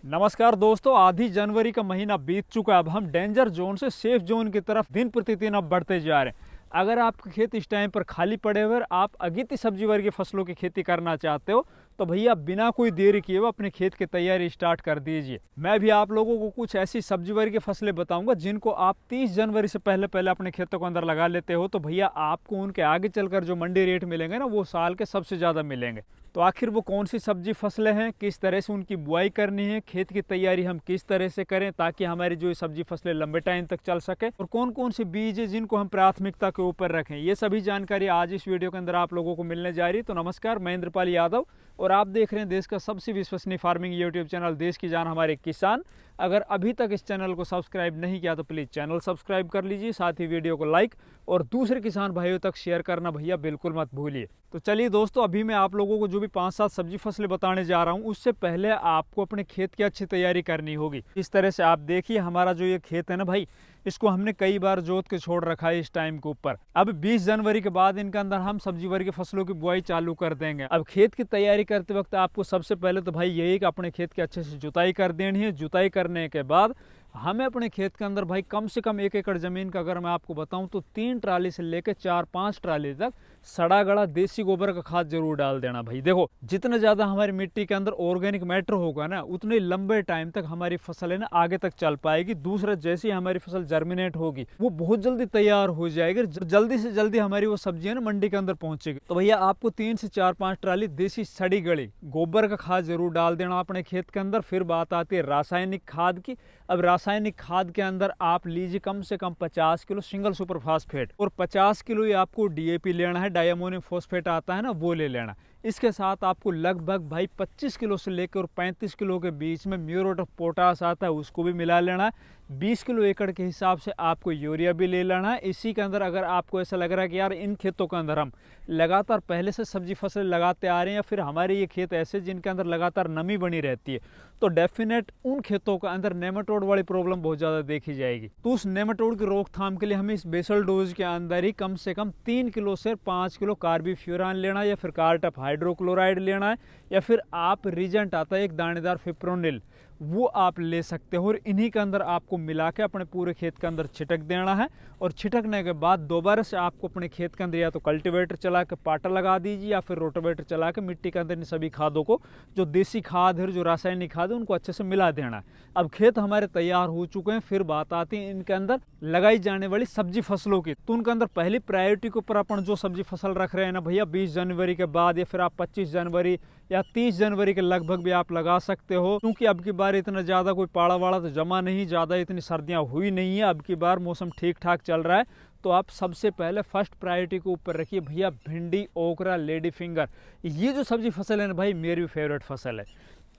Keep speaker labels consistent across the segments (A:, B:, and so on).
A: नमस्कार दोस्तों, आधी जनवरी का महीना बीत चुका है। अब हम डेंजर जोन से सेफ जोन की तरफ दिन प्रतिदिन अब बढ़ते जा रहे हैं। अगर आपके खेत इस टाइम पर खाली पड़े हुए और आप अगित सब्जी वर्गीय फसलों की खेती करना चाहते हो तो भैया बिना कोई देरी किए हुए अपने खेत की तैयारी स्टार्ट कर दीजिए। मैं भी आप लोगों को कुछ ऐसी सब्जी वर्गीय फसलें बताऊंगा जिनको आप 30 जनवरी से पहले पहले अपने खेतों के अंदर लगा लेते हो तो भैया आपको उनके आगे चलकर जो मंडी रेट मिलेंगे ना वो साल के सबसे ज़्यादा मिलेंगे। तो आखिर वो कौन सी सब्जी फसलें हैं, किस तरह से उनकी बुआई करनी है, खेत की तैयारी हम किस तरह से करें ताकि हमारी जो सब्जी फसलें लंबे टाइम तक चल सके, और कौन कौन से बीज है जिनको हम प्राथमिकता के ऊपर रखें, ये सभी जानकारी आज इस वीडियो के अंदर आप लोगों को मिलने जा रही है। तो नमस्कार, मैं इंद्रपाल यादव और आप देख रहे हैं देश का सबसे विश्वसनीय फार्मिंग यूट्यूब चैनल देश की जान हमारे किसान। अगर अभी तक इस चैनल को सब्सक्राइब नहीं किया तो प्लीज़ चैनल सब्सक्राइब कर लीजिए, साथ ही वीडियो को लाइक और दूसरे किसान भाइयों तक शेयर करना भैया बिल्कुल मत भूलिए। तो चलिए दोस्तों, अभी मैं आप लोगों को जो भी 5-7 सब्जी फसलें बताने जा रहा हूँ उससे पहले आपको अपने खेत की अच्छी तैयारी करनी होगी। इस तरह से आप देखिए, हमारा जो ये खेत है ना भाई, इसको हमने कई बार जोत के छोड़ रखा है इस टाइम के ऊपर। अब 20 जनवरी के बाद इनके अंदर हम सब्जी वर्गीय फसलों की बुआई चालू कर देंगे। अब खेत की तैयारी करते वक्त आपको सबसे पहले तो भाई यही कि अपने खेत की अच्छे से जुताई कर देनी है। जुताई करने के बाद हमें अपने खेत के अंदर भाई कम से कम 1 एकड़ जमीन का अगर मैं आपको बताऊं तो 3 ट्राली से लेकर 4-5 ट्राली तक सड़ा गला देसी गोबर का खाद जरूर डाल देना। भाई देखो, जितना ज्यादा हमारी मिट्टी के अंदर ऑर्गेनिक मैटर होगा ना उतने लंबे टाइम तक हमारी फसल है ना आगे तक चल पाएगी। दूसरा, जैसे ही हमारी फसल जर्मिनेट होगी वो बहुत जल्दी तैयार हो जाएगी, जल्दी से जल्दी हमारी वो सब्जियां ना मंडी के अंदर पहुंचेगी। तो भैया आपको 3 से 4-5 ट्राली देसी सड़ी गली गोबर का खाद जरूर डाल देना अपने खेत के अंदर। फिर बात आती है रासायनिक खाद की। अब रासायनिक खाद के अंदर आप लीजिए कम से कम 50 किलो सिंगल सुपर फास्फेट और 50 किलो ही आपको डीएपी लेना है, डाई अमोनियम फॉस्फेट आता है ना, वो ले लेना। इसके साथ आपको लगभग भाई 25 किलो से लेकर 35 किलो के बीच में म्यूरेट ऑफ पोटास आता है, उसको भी मिला लेना है। 20 किलो एकड़ के हिसाब से आपको यूरिया भी ले लेना है। इसी के अंदर अगर आपको ऐसा लग रहा है कि यार इन खेतों के अंदर हम लगातार पहले से सब्जी फसल लगाते आ रहे हैं या फिर हमारे ये खेत ऐसे जिनके अंदर लगातार नमी बनी रहती है, तो डेफिनेट उन खेतों के अंदर नेमाटोड वाली प्रॉब्लम बहुत ज़्यादा देखी जाएगी। तो उस नेमाटोड की रोकथाम के लिए हमें इस बेसल डोज के अंदर ही कम से कम 3 किलो से 5 किलो कार्बीफ्यूरान लेना है या फिर कार्टप हाइड्रोक्लोराइड लेना है, या फिर आप रीजेंट आता है एक दानेदार फिप्रोनिल, वो आप ले सकते हो और इन्हीं के अंदर आपको मिला के अपने पूरे खेत के अंदर छिटक देना है। और छिटकने के बाद दोबारा से आपको अपने खेत के अंदर या तो कल्टीवेटर चला के पाटा लगा दीजिए या फिर रोटावेटर चला के मिट्टी के अंदर इन सभी खादों को, जो देसी खाद है जो रासायनिक खाद है, उनको अच्छे से मिला देना है। अब खेत हमारे तैयार हो चुके हैं, फिर बात आती है इनके अंदर लगाई जाने वाली सब्जी फसलों की। तो उनके अंदर पहली प्रायोरिटी के ऊपर अपन जो सब्जी फसल रख रहे हैं ना भैया, 20 जनवरी के बाद या फिर आप 25 जनवरी या 30 जनवरी के लगभग भी आप लगा सकते हो, क्योंकि अब की बार इतना ज़्यादा कोई पाड़ा वाड़ा तो जमा नहीं, ज़्यादा इतनी सर्दियाँ हुई नहीं है, अब की बार मौसम ठीक ठाक चल रहा है। तो आप सबसे पहले फर्स्ट प्रायोरिटी के ऊपर रखिए भैया भिंडी, ओकरा, लेडी फिंगर। ये जो सब्जी फसल है ना भाई, मेरी भी फेवरेट फसल है।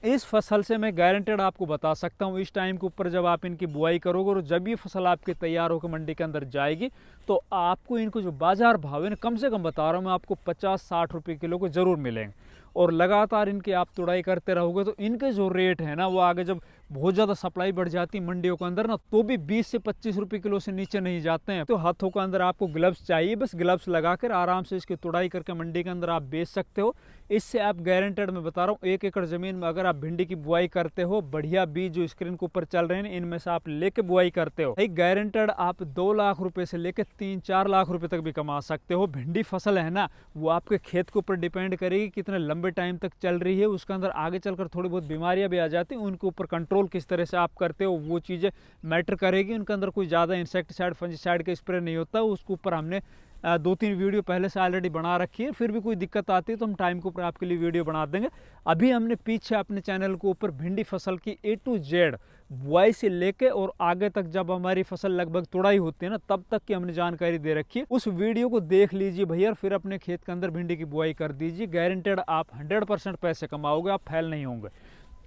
A: इस फसल से मैं गारंटेड आपको बता सकता हूँ, इस टाइम के ऊपर जब आप इनकी बुआई करोगे और जब ये फसल आपके तैयार होकर मंडी के अंदर जाएगी तो आपको इनको जो बाजार भाव है ना, कम से कम बता रहा हूँ मैं आपको 50-60 रुपये किलो को जरूर मिलेंगे। और लगातार इनकी आप तुड़ाई करते रहोगे तो इनके जो रेट है ना वो आगे जब बहुत ज़्यादा सप्लाई बढ़ जाती है मंडियों के अंदर ना, तो भी 20 से 25 रुपये किलो से नीचे नहीं जाते हैं। तो हाथों के अंदर आपको ग्लव्स चाहिए, बस ग्लव्स लगाकर आराम से इसकी तुड़ाई करके मंडी के अंदर आप बेच सकते हो। इससे आप गारंटेड मैं बता रहा हूँ 1 एकड़ जमीन में अगर आप भिंडी की बुआई करते हो, बढ़िया बीज जो स्क्रीन के ऊपर चल रहे हैं इनमें से आप लेके बुआई करते हो, एक गारंटेड आप 2 लाख रुपए से लेकर 3-4 लाख रुपए तक भी कमा सकते हो। भिंडी फसल है ना, वो आपके खेत के ऊपर डिपेंड करेगी कितने लंबे टाइम तक चल रही है, उसके अंदर आगे चलकर थोड़ी बहुत बीमारियां भी आ जाती हैं, उनके ऊपर कंट्रोल किस तरह से आप करते हो वो चीज़ें मैटर करेगी। उनके अंदर कोई ज़्यादा इंसेक्टिसाइड फंजीसाइड का स्प्रे नहीं होता, उसके ऊपर हमने 2-3 वीडियो पहले से ऑलरेडी बना रखी है। फिर भी कोई दिक्कत आती है तो हम टाइम के ऊपर आपके लिए वीडियो बना देंगे। अभी हमने पीछे अपने चैनल के ऊपर भिंडी फसल की A to Z बुआई से लेके और आगे तक जब हमारी फसल लगभग तुड़ाई होती है ना तब तक की हमने जानकारी दे रखी है। उस वीडियो को देख लीजिए भैया, फिर अपने खेत के अंदर भिंडी की बुआई कर दीजिए, गारंटेड आप 100% पैसे कमाओगे, आप फेल नहीं होंगे।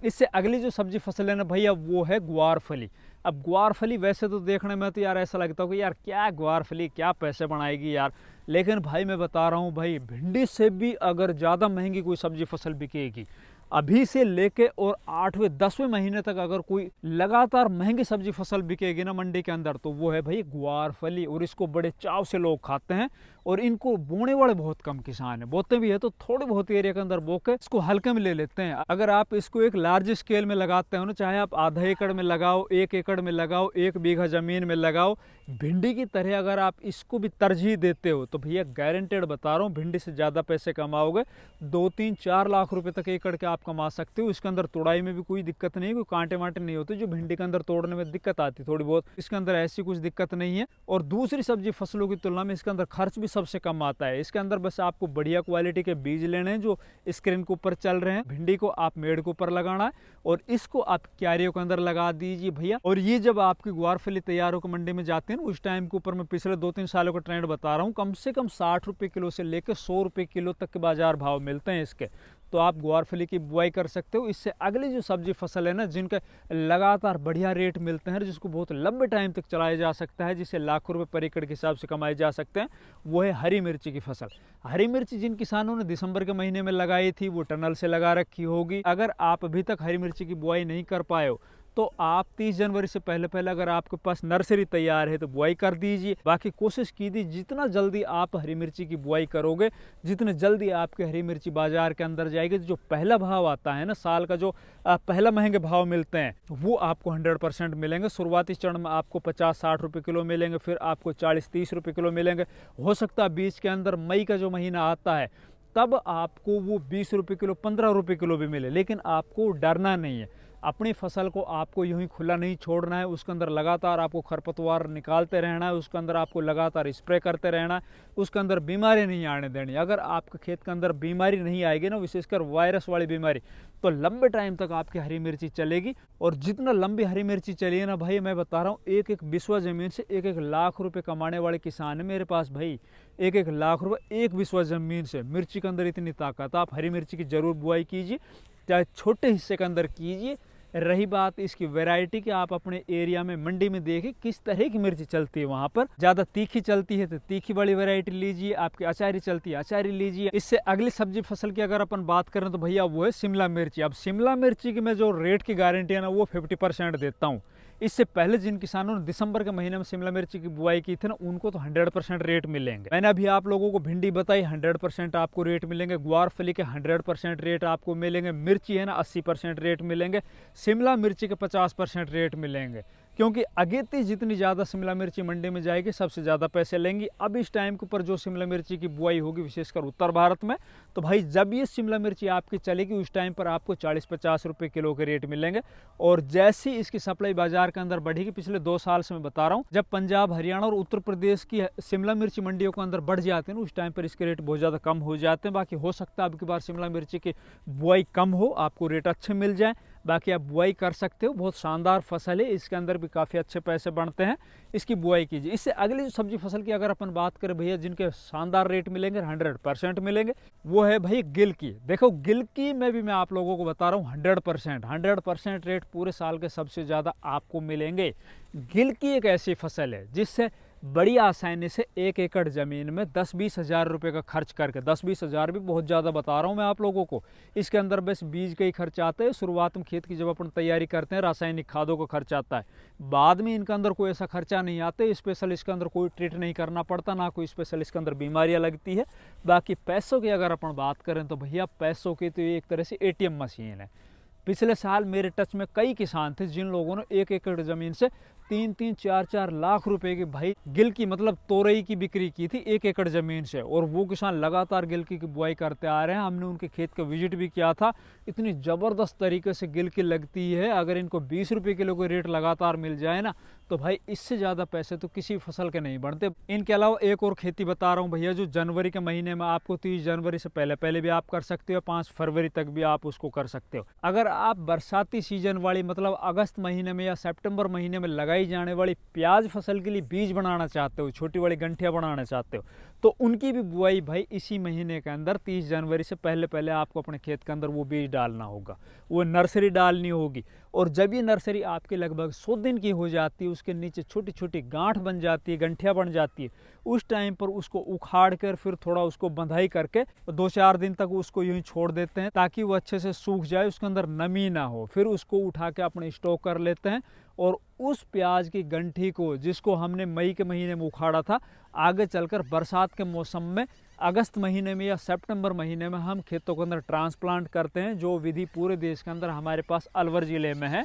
A: इससे अगली जो सब्जी फसल है ना भैया वो है ग्वारफली। अब ग्वारफली वैसे तो देखने में तो यार ऐसा लगता है कि यार क्या ग्वारफली क्या पैसे बनाएगी यार, लेकिन भाई मैं बता रहा हूँ भाई, भिंडी से भी अगर ज़्यादा महंगी कोई सब्जी फसल बिकेगी अभी से लेके और 8वें 10वें महीने तक अगर कोई लगातार महंगी सब्जी फसल बिकेगी ना मंडी के अंदर तो वो है भाई ग्वारफली, और इसको बड़े चाव से लोग खाते हैं। और इनको बोने वाले बहुत कम किसान हैं। बोते भी है तो थोड़े बहुत एरिया के अंदर बो के इसको हल्के में ले लेते हैं। अगर आप इसको एक लार्ज स्केल में लगाते हो ना, चाहे आप आधा एकड़ में लगाओ, 1 एकड़ में लगाओ, 1 बीघा जमीन में लगाओ, भिंडी की तरह अगर आप इसको भी तरजीह देते हो तो भैया गारंटेड बता रहा हूँ भिंडी से ज़्यादा पैसे कमाओगे। 2-3-4 लाख रुपए तक एकड़ के आप कमा सकते हो। इसके अंदर तोड़ाई में भी कोई दिक्कत नहीं है, कोई कांटे वांटे नहीं होते जो भिंडी के अंदर तोड़ने में दिक्कत आती थोड़ी बहुत, इसके अंदर ऐसी कुछ दिक्कत नहीं है। और दूसरी सब्जी फसलों की तुलना में इसके अंदर खर्च भी सबसे कम आता है। इसके अंदर बस आपको बढ़िया क्वालिटी के बीज लेने हैं जो स्क्रीन के ऊपर चल रहे हैं। भिंडी को आप मेड़ के ऊपर लगाना है और इसको आप क्यारियों के अंदर लगा दीजिए भैया। और ये जब आपकी ग्वारफली तैयार होकर मंडी में जाते हैं उस टाइम के ऊपर मैं पिछले 2-3 सालों का ट्रेंड बता रहा हूँ, कम से कम 60 रुपये किलो से लेकर 100 रुपये किलो तक के बाजार भाव मिलते हैं इसके। तो आप ग्वारफली की बुआई कर सकते हो। इससे अगली जो सब्जी फसल है ना, जिनका लगातार बढ़िया रेट मिलते हैं, जिसको बहुत लंबे टाइम तक चलाया जा सकता है, जिसे लाखों रुपए पर एकड़ के हिसाब से कमाए जा सकते हैं, वो है हरी मिर्ची की फसल। हरी मिर्ची जिन किसानों ने दिसंबर के महीने में लगाई थी वो टनल से लगा रखी होगी। अगर आप अभी तक हरी मिर्ची की बुआई नहीं कर पाए हो तो आप 30 जनवरी से पहले अगर आपके पास नर्सरी तैयार है तो बुआई कर दीजिए। बाकी कोशिश कीजिए जितना जल्दी आप हरी मिर्ची की बुआई करोगे, जितने जल्दी आपकी हरी मिर्ची बाजार के अंदर जाएगी, जो पहला भाव आता है ना साल का, जो पहला महंगे भाव मिलते हैं वो आपको 100% मिलेंगे। शुरुआती चरण में आपको 50-60 रुपये किलो मिलेंगे, फिर आपको 40-30 रुपये किलो मिलेंगे। हो सकता है बीच के अंदर मई का जो महीना आता है तब आपको वो 20 रुपये किलो, 15 रुपये किलो भी मिले, लेकिन आपको डरना नहीं है। अपनी फसल को आपको यूं ही खुला नहीं छोड़ना है, उसके अंदर लगातार आपको खरपतवार निकालते रहना है, उसके अंदर आपको लगातार स्प्रे करते रहना है, उसके अंदर बीमारी नहीं आने देनी। अगर आपके खेत के अंदर बीमारी नहीं आएगी ना, विशेषकर वायरस वाली बीमारी, तो लंबे टाइम तक आपकी हरी मिर्ची चलेगी। और जितना लंबी हरी मिर्ची चली है ना भाई, मैं बता रहा हूँ, एक बिस्वा ज़मीन से 1-1 लाख रुपए कमाने वाले किसान है मेरे पास भाई। 1-1 लाख रुपए एक बिस्वा ज़मीन से। मिर्ची के अंदर इतनी ताकत, आप हरी मिर्ची की ज़रूर बुआई कीजिए, चाहे छोटे हिस्से के अंदर कीजिए। रही बात इसकी वैरायटी की, आप अपने एरिया में मंडी में देखिए किस तरह की मिर्ची चलती है। वहाँ पर ज़्यादा तीखी चलती है तो तीखी वाली वैरायटी लीजिए, आपकी अचारी चलती है अचारी लीजिए। इससे अगली सब्जी फसल की अगर अपन बात करें तो भैया वो है शिमला मिर्ची। अब शिमला मिर्ची की मैं जो रेट की गारंटी है ना वो 50% देता हूँ। इससे पहले जिन किसानों ने दिसंबर के महीने में शिमला मिर्ची की बुआई की थी ना, उनको तो 100% रेट मिलेंगे। मैंने अभी आप लोगों को भिंडी बताई, 100% आपको रेट मिलेंगे। ग्वारफली के 100% रेट आपको मिलेंगे। मिर्ची है ना 80% रेट मिलेंगे। शिमला मिर्ची के 50% रेट मिलेंगे, क्योंकि अगेती जितनी ज़्यादा शिमला मिर्ची मंडी में जाएगी सबसे ज़्यादा पैसे लेंगी। अब इस टाइम के ऊपर जो शिमला मिर्ची की बुआई होगी विशेषकर उत्तर भारत में, तो भाई जब ये शिमला मिर्ची आपकी चलेगी उस टाइम पर आपको 40-50 रुपये किलो के रेट मिलेंगे। और जैसी इसकी सप्लाई बाजार के अंदर बढ़ेगी, पिछले 2 साल से मैं बता रहा हूँ, जब पंजाब, हरियाणा और उत्तर प्रदेश की शिमला मिर्ची मंडियों के अंदर बढ़ जाते हैं उस टाइम पर इसके रेट बहुत ज़्यादा कम हो जाते हैं। बाकी हो सकता है अब की बार शिमला मिर्ची की बुआई कम हो, आपको रेट अच्छे मिल जाए। बाकी आप बुआई कर सकते हो, बहुत शानदार फसल है, इसके अंदर भी काफ़ी अच्छे पैसे बनते हैं, इसकी बुआई कीजिए। इससे अगली जो सब्जी फसल की अगर अपन बात करें भैया, जिनके शानदार रेट मिलेंगे, 100% मिलेंगे, वो है भाई गिलकी। देखो गिलकी में भी मैं आप लोगों को बता रहा हूँ 100% रेट पूरे साल के सबसे ज़्यादा आपको मिलेंगे। गिलकी एक ऐसी फसल है जिससे बड़ी आसानी से 1 एकड़ ज़मीन में 10-20 हज़ार रुपये का खर्च करके, 10-20 हज़ार भी बहुत ज़्यादा बता रहा हूँ मैं आप लोगों को, इसके अंदर बस बीज का ही खर्च आता है। शुरुआत में खेत की जब अपन तैयारी करते हैं रासायनिक खादों का खर्च आता है, बाद में इनके अंदर कोई ऐसा खर्चा नहीं आता। स्पेशल इसके अंदर कोई ट्रीट नहीं करना पड़ता, ना कोई स्पेशल इसके अंदर बीमारियाँ लगती है। बाकी पैसों की अगर अपन बात करें तो भैया पैसों की तो एक तरह से ATM मशीन है। पिछले साल मेरे टच में कई किसान थे जिन लोगों ने 1 एकड़ ज़मीन से 3-3, 4-4 लाख रुपए की भाई गिलकी मतलब तोरई की बिक्री की थी 1 एकड़ ज़मीन से। और वो किसान लगातार गिलकी की बुआई करते आ रहे हैं। हमने उनके खेत का विजिट भी किया था। इतनी ज़बरदस्त तरीके से गिलकी लगती है, अगर इनको 20 रुपये किलो का रेट लगातार मिल जाए ना, तो भाई इससे ज़्यादा पैसे तो किसी फसल के नहीं बढ़ते। इनके अलावा एक और खेती बता रहा हूँ भैया, जो जनवरी के महीने में आपको 30 जनवरी से पहले भी आप कर सकते हो, 5 फरवरी तक भी आप उसको कर सकते हो। अगर आप बरसाती सीजन वाली मतलब अगस्त महीने में या सितंबर महीने में लगाई जाने वाली प्याज फसल के लिए बीज बनाना चाहते हो, छोटी वाली गंठियाँ बनाना चाहते हो, तो उनकी भी बुआई भाई इसी महीने के अंदर 30 जनवरी से पहले आपको अपने खेत के अंदर वो बीज डालना होगा, वो नर्सरी डालनी होगी। और जब ये नर्सरी आपके लगभग 100 दिन की हो जाती है, उसके नीचे छोटी छोटी गांठ बन जाती है, गंठियाँ बन जाती है, उस टाइम पर उसको उखाड़ कर फिर थोड़ा उसको बंधाई करके 2-4 दिन तक उसको यूं ही छोड़ देते हैं ताकि वो अच्छे से सूख जाए, उसके अंदर नमी ना हो। फिर उसको उठा के अपने स्टोर कर लेते हैं और उस प्याज की गंठी को, जिसको हमने मई के महीने में उखाड़ा था, आगे चलकर बरसात के मौसम में अगस्त महीने में या सितंबर महीने में हम खेतों के अंदर ट्रांसप्लांट करते हैं, जो विधि पूरे देश के अंदर हमारे पास अलवर ज़िले में है।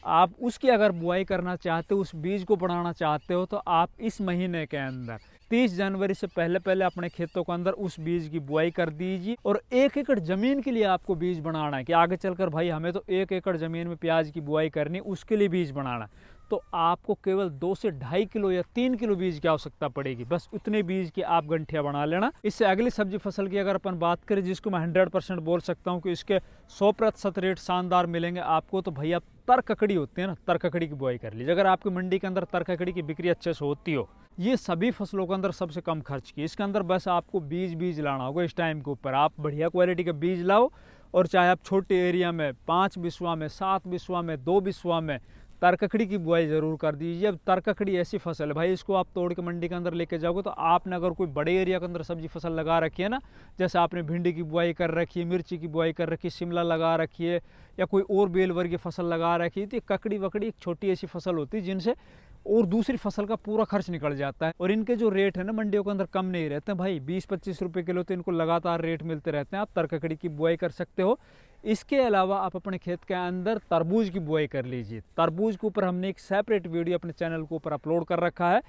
A: आप उसकी अगर बुआई करना चाहते हो, उस बीज को बढ़ाना चाहते हो, तो आप इस महीने के अंदर 30 जनवरी से पहले पहले अपने खेतों के अंदर उस बीज की बुआई कर दीजिए। और 1 एकड़ ज़मीन के लिए आपको बीज बनाना है कि आगे चलकर भाई हमें तो 1 एकड़ ज़मीन में प्याज की बुआई करनी, उसके लिए बीज बनाना, तो आपको केवल 2 से 2.5 किलो या 3 किलो बीज की आवश्यकता पड़ेगी। बस उतने बीज की आप गंठियाँ बना लेना। इससे अगली सब्जी फसल की अगर अपन बात करें, जिसको मैं 100% बोल सकता हूँ कि इसके 100% रेट शानदार मिलेंगे आपको, तो भैया तरककड़ी होती है ना, तरककड़ी की बुआई कर लीजिए। अगर आपकी मंडी के अंदर तरककड़ी की बिक्री अच्छे से होती हो, ये सभी फसलों के अंदर सबसे कम खर्च की। इसके अंदर बस आपको बीज लाना होगा। इस टाइम के ऊपर आप बढ़िया क्वालिटी के बीज लाओ, और चाहे आप छोटे एरिया में 5 बिस्वा में, 7 बिस्वा में, 2 बिस्वा में तरककड़ी की बुआई ज़रूर कर दीजिए। अब तरककड़ी ऐसी फसल है भाई, इसको आप तोड़ के मंडी के अंदर लेके जाओगे, तो आपने अगर कोई बड़े एरिया के अंदर सब्जी फसल लगा रखी है ना, जैसे आपने भिंडी की बुआई कर रखी है, मिर्ची की बुआई कर रखी है, शिमला लगा रखी है, या कोई और बेल वर्गीय फसल लगा रखी है, तो ककड़ी वकड़ी एक छोटी ऐसी फसल होती है जिनसे और दूसरी फसल का पूरा खर्च निकल जाता है। और इनके जो रेट है ना मंडियों के अंदर कम नहीं रहते हैं भाई, 20-25 रुपये किलो तो इनको लगातार रेट मिलते रहते हैं। आप तरककड़ी की बुआई कर सकते हो। इसके अलावा आप अपने खेत के अंदर तरबूज की बुआई कर लीजिए। तरबूज के ऊपर हमने एक सेपरेट वीडियो अपने चैनल के ऊपर अपलोड कर रखा है।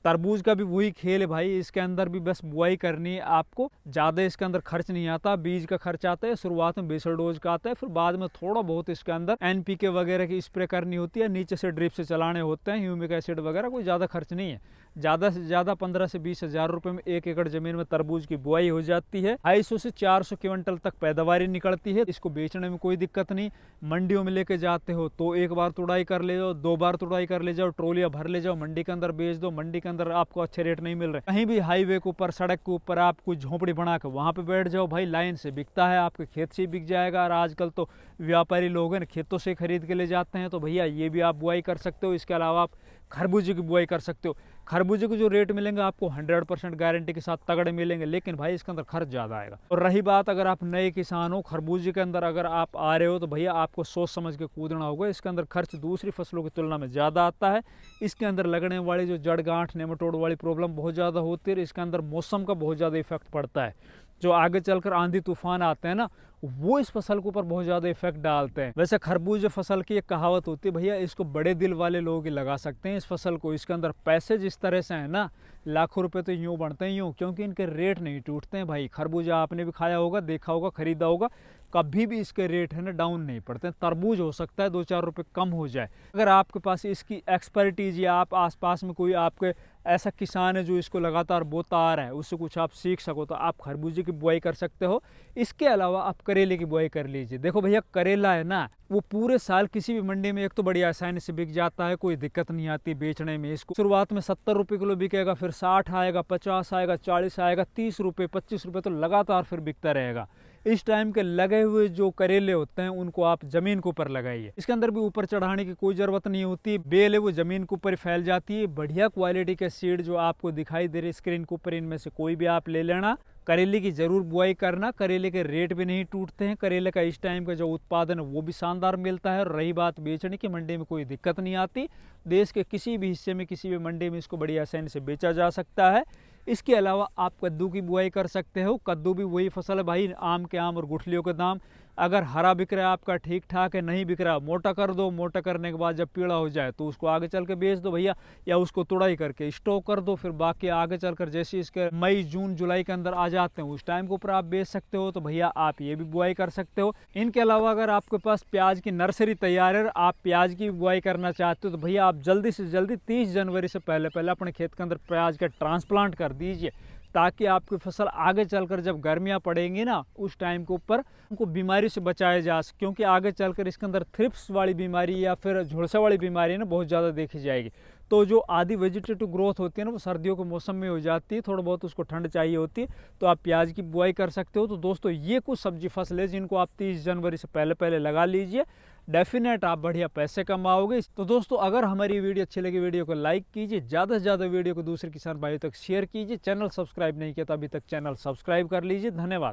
A: तरबूज का भी वही खेल है भाई, इसके अंदर भी बस बुआई करनी है आपको, ज़्यादा इसके अंदर खर्च नहीं आता। बीज का खर्च आता है, शुरुआत में बेसल डोज का आता है, फिर बाद में थोड़ा बहुत इसके अंदर NPK वगैरह की स्प्रे करनी होती है, नीचे से ड्रिप से चलाने होते हैं, ह्यूमिक एसिड वगैरह, कोई ज़्यादा खर्च नहीं है। ज़्यादा से ज़्यादा 15 से 20 हज़ार रुपये में 1 एकड़ ज़मीन में तरबूज की बुआई हो जाती है। 250 से 400 क्विंटल तक पैदावारी निकलती है। इसको बेचने में कोई दिक्कत नहीं। मंडियों में लेके जाते हो तो एक बार तुड़ाई कर ले जाओ, 2 बार तुड़ाई कर ले जाओ, ट्रोलियाँ भर ले जाओ, मंडी के अंदर बेच दो। मंडी के अंदर आपको अच्छे रेट नहीं मिल रहे, कहीं भी हाईवे के ऊपर, सड़क के ऊपर आप कुछ झोंपड़ी बना के वहाँ पे बैठ जाओ भाई, लाइन से बिकता है, आपके खेत से ही बिक जाएगा। और आजकल तो व्यापारी लोग हैं, खेतों से खरीद के ले जाते हैं, तो भैया ये भी आप बुआई कर सकते हो। इसके अलावा आप खरबूजे की बुआई कर सकते हो। खरबूजे को जो रेट मिलेंगे आपको 100% गारंटी के साथ तगड़े मिलेंगे, लेकिन भाई इसके अंदर खर्च ज़्यादा आएगा। और रही बात, अगर आप नए किसान हो, खरबूजे के अंदर अगर आप आ रहे हो, तो भैया आपको सोच समझ के कूदना होगा। इसके अंदर खर्च दूसरी फसलों की तुलना में ज़्यादा आता है। इसके अंदर लगने वाली जो जड़ गांठ, नेमाटोड वाली प्रॉब्लम बहुत ज़्यादा होती है। इसके अंदर मौसम का बहुत ज़्यादा इफेक्ट पड़ता है। जो आगे चलकर आंधी तूफान आते हैं ना, वो इस फसल के ऊपर बहुत ज़्यादा इफेक्ट डालते हैं। वैसे खरबूज फसल की एक कहावत होती है भैया, इसको बड़े दिल वाले लोग ही लगा सकते हैं इस फसल को। इसके अंदर पैसे जिस तरह से हैं ना, लाखों रुपए तो यूँ बढ़ते हैं यूँ, क्योंकि इनके रेट नहीं टूटते हैं भाई। खरबूजा आपने भी खाया होगा, देखा होगा, खरीदा होगा, कभी भी इसके रेट है ना डाउन नहीं पड़ते हैं। तरबूज हो सकता है 2-4 रुपये कम हो जाए। अगर आपके पास इसकी एक्सपर्टीज या आप आसपास में कोई आपके ऐसा किसान है जो इसको लगातार बोता आ रहा है, उससे कुछ आप सीख सको, तो आप खरबूजे की बुआई कर सकते हो। इसके अलावा आप करेले की बुआई कर लीजिए। देखो भैया, करेला है ना, वो पूरे साल किसी भी मंडी में एक तो बड़ी आसानी से बिक जाता है, कोई दिक्कत नहीं आती बेचने में। इसको शुरुआत में 70 रुपये किलो बिकेगा, फिर 60 आएगा, 50 आएगा, 40 आएगा, 30 रुपये, 25 रुपये, तो लगातार फिर बिकता रहेगा। इस टाइम के लगे हुए जो करेले होते हैं उनको आप जमीन के ऊपर लगाइए। इसके अंदर भी ऊपर चढ़ाने की कोई ज़रूरत नहीं होती। बेल है वो जमीन के ऊपर ही फैल जाती है। बढ़िया क्वालिटी के सीड जो आपको दिखाई दे रहे स्क्रीन के ऊपर, इनमें से कोई भी आप ले लेना। करेले की ज़रूर बुआई करना। करेले के रेट भी नहीं टूटते हैं। करेले का इस टाइम का जो उत्पादन है वो भी शानदार मिलता है। और रही बात बेचने की, मंडी में कोई दिक्कत नहीं आती। देश के किसी भी हिस्से में, किसी भी मंडी में इसको बड़ी आसानी से बेचा जा सकता है। इसके अलावा आप कद्दू की बुआई कर सकते हो। कद्दू भी वही फसल है भाई, आम के आम और गुठलियों के दाम। अगर हरा बिक रहा है आपका ठीक ठाक है, नहीं बिक रहा मोटा कर दो। मोटा करने के बाद जब पीला हो जाए तो उसको आगे चल के बेच दो भैया, या उसको तुड़ाई करके स्टॉक कर दो। फिर बाकी आगे चलकर जैसे इसके मई, जून, जुलाई के अंदर आ जाते हैं, उस टाइम के ऊपर आप बेच सकते हो। तो भैया आप ये भी बुआई कर सकते हो। इनके अलावा अगर आपके पास प्याज की नर्सरी तैयार है, आप प्याज की बुआई करना चाहते हो, तो भैया आप जल्दी से जल्दी 30 जनवरी से पहले पहले अपने खेत के अंदर प्याज का ट्रांसप्लांट कर दीजिए, ताकि आपकी फसल आगे चलकर जब गर्मियां पड़ेंगी ना, उस टाइम के ऊपर उनको बीमारी से बचाया जा सके। क्योंकि आगे चलकर इसके अंदर थ्रिप्स वाली बीमारी या फिर झुलसा वाली बीमारी ना बहुत ज़्यादा देखी जाएगी। तो जो आधी वेजिटेटिव ग्रोथ होती है ना वो सर्दियों के मौसम में हो जाती है, थोड़ा बहुत उसको ठंड चाहिए होती है, तो आप प्याज की बुआई कर सकते हो। तो दोस्तों ये कुछ सब्जी फसलें जिनको आप 30 जनवरी से पहले पहले लगा लीजिए, डेफिनेट आप बढ़िया पैसे कमाओगे। तो दोस्तों अगर हमारी वीडियो अच्छी लगी, वीडियो को लाइक कीजिए, ज़्यादा से ज़्यादा वीडियो को दूसरे किसान भाइयों तक शेयर कीजिए, चैनल सब्सक्राइब नहीं किया तो अभी तक चैनल सब्सक्राइब कर लीजिए। धन्यवाद।